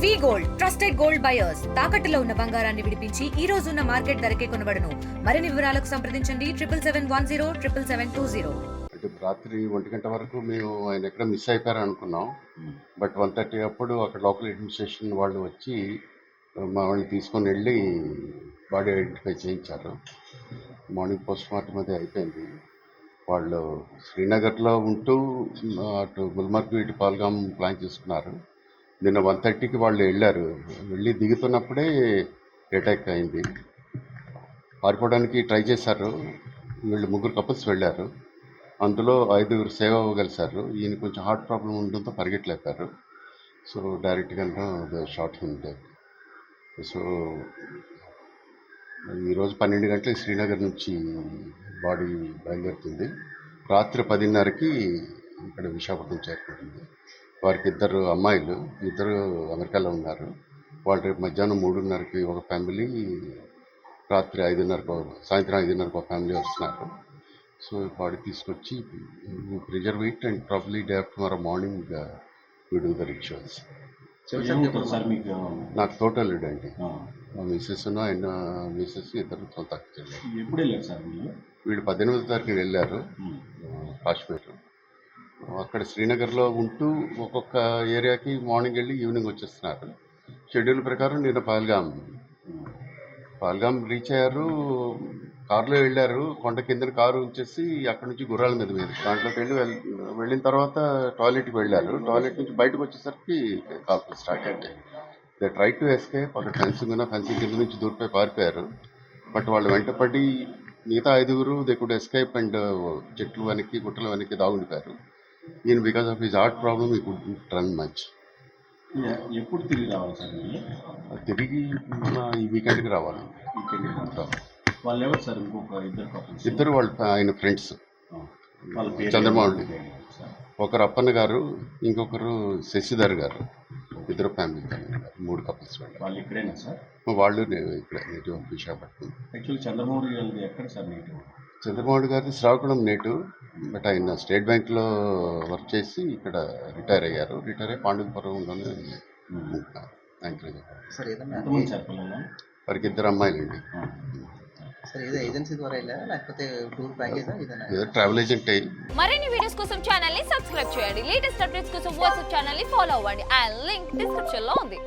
వి gold trusted gold buyers తాకట్టులో ఉన్న బంగారాన్ని విడిపించి ఈ రోజు ఉన్న మార్కెట్ ధరకే కొనబడును. మరిన్ని వివరాలకు సంప్రదించండి 7771077720. అంటే రాత్రి 1 గంట వరకు మేము ఆయన ఎక్కడ మిస్ అయిపోయారు అనుకున్నాం. బట్ 1:30 అప్పుడు అక్కడ లోకల్ అడ్మినిస్ట్రేషన్ వాళ్ళు వచ్చి మమ్మల్ని తీసుకొని వెళ్ళి బాడీ ఐడెంటిఫై చేయించారు. మార్నింగ్ పోస్ట్ మార్టం అది అయిపోయింది. వాళ్ళు శ్రీనగర్లో ఉంటూ అటు గుల్మర్గ్ ఇటు పాల్గాం ప్లాన్ చేసుకున్నారు. నిన్న 1:30కి వాళ్ళు వెళ్ళి దిగుతున్నప్పుడే అటాక్ అయింది. పారిపోవడానికి ట్రై చేశారు. వీళ్ళు 3 కపుల్స్ వెళ్ళారు. అందులో 5 సేవ్ అవ్వగలిసారు. ఈయన కొంచెం హార్ట్ ప్రాబ్లం ఉండడంతో పరిగెట్టలేపారు. సో డైరెక్ట్గా షార్ట్ హిమ్ డెత్. సో ఈరోజు 12 గంటలకు శ్రీనగర్ నుంచి బాడీ బయలుదేరుతుంది. రాత్రి 10:30కి ఇక్కడ విశాఖపట్నం చేరుకుంటుంది. వారికి 2 అమ్మాయిలు, 2 అమెరికాలో ఉన్నారు. వాళ్ళు రేపు మధ్యాహ్నం 3:30కి ఒక ఫ్యామిలీ, రాత్రి 5:30 సాయంత్రం 5:30కి ఒక ఫ్యామిలీ వస్తున్నారు. సో బాడీ తీసుకొచ్చి preserve it and probably day after tomorrow morning we do the rituals. నాకు టోటల్ అండి. మా మిస్సెస్ ఆయన మిస్సెస్ 2 సొంత అక్కచెల్లి. ఎప్పుడు వెళ్ళారు సార్ వీళ్ళు 18వ తారీఖున వెళ్ళారు కాశ్మీర్. అక్కడ శ్రీనగర్లో ఉంటూ ఒక్కొక్క ఏరియాకి మార్నింగ్ వెళ్ళి ఈవినింగ్ వచ్చేస్తున్నారు. షెడ్యూల్ ప్రకారం నిన్న పాల్గాం రీచ్ అయ్యారు. కారులో వెళ్ళారు. కొండ కింద కారు ఉంచేసి అక్కడ నుంచి గుర్రాల మీద దాంట్లోకి వెళ్ళిన తర్వాత టాయిలెట్కి వెళ్ళారు. టాయిలెట్ నుంచి బయటకు వచ్చేసరికి కాపులు స్టార్ట్ అయ్యాయి. They try to escape. అక్కడ ఫెన్సింగ్ కింద నుంచి దూరిపోయి పారిపోయారు. బట్ వాళ్ళు వెంటపడి మిగతా 5 దే కుడ్ ఎస్కేప్ అండ్ చెట్లు వెనక్కి గుట్టల వెనక్కి దాగుండిపోయారు. ఈయన because of his heart problem ఈ కుడ్ రన్ మచ్. ఎప్పుడు తిరిగి రావాలి సార్? తిరిగి ఈ వీకెండ్కి రావాలి. వాళ్ళు ఎవరు సార్? ఇంకొక 2 వాళ్ళు ఆయన ఫ్రెండ్స్ చంద్రమౌళి. ఒకరు అప్పన్న గారు, ఇంకొకరు శశిధర్ గారు. 2 ఫ్యామిలీ 3 కపుల్స్. వాళ్ళు ఇక్కడేనా సార్? వాళ్ళు ఇక్కడ native of Visakhapatnam. Actually Chandramouli గారిది ఎక్కడ సార్ నేటివ్? చంద్రమౌళి గారిది శ్రీకాకుళం నేటివ్. బట్ ఆయన స్టేట్ బ్యాంక్లో వర్క్ చేసి ఇక్కడ రిటైర్ అయ్యారు. రిటైర్ అయ్యి పాండుపురంలోనే ఉంటున్నారు. వారికి 2 అమ్మాయిలండి. ట్రావెల్ ఏజెంట్ అయ్యి. మరిన్ని వీడియోస్ కోసం ఛానల్ ని సబ్స్క్రైబ్ చేయండి. లేటెస్ట్ అప్డేట్స్ కోసం వాట్సాప్ ఛానల్ ని ఫాలో అవ్వండి. ఆ లింక్ డిస్క్రిప్షన్ లో ఉంది.